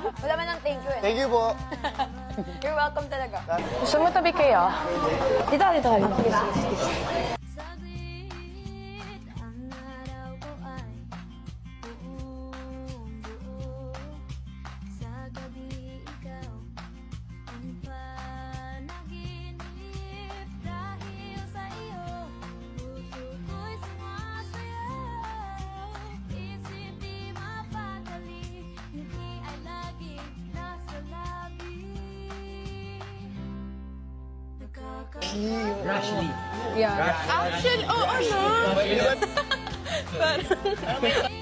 Wala man ng thank you eh. Thank you po. You're welcome talaga. Gusto mo tabi kayo? Dito kayo. Sige. Rashly. Yeah. Actually, oo na.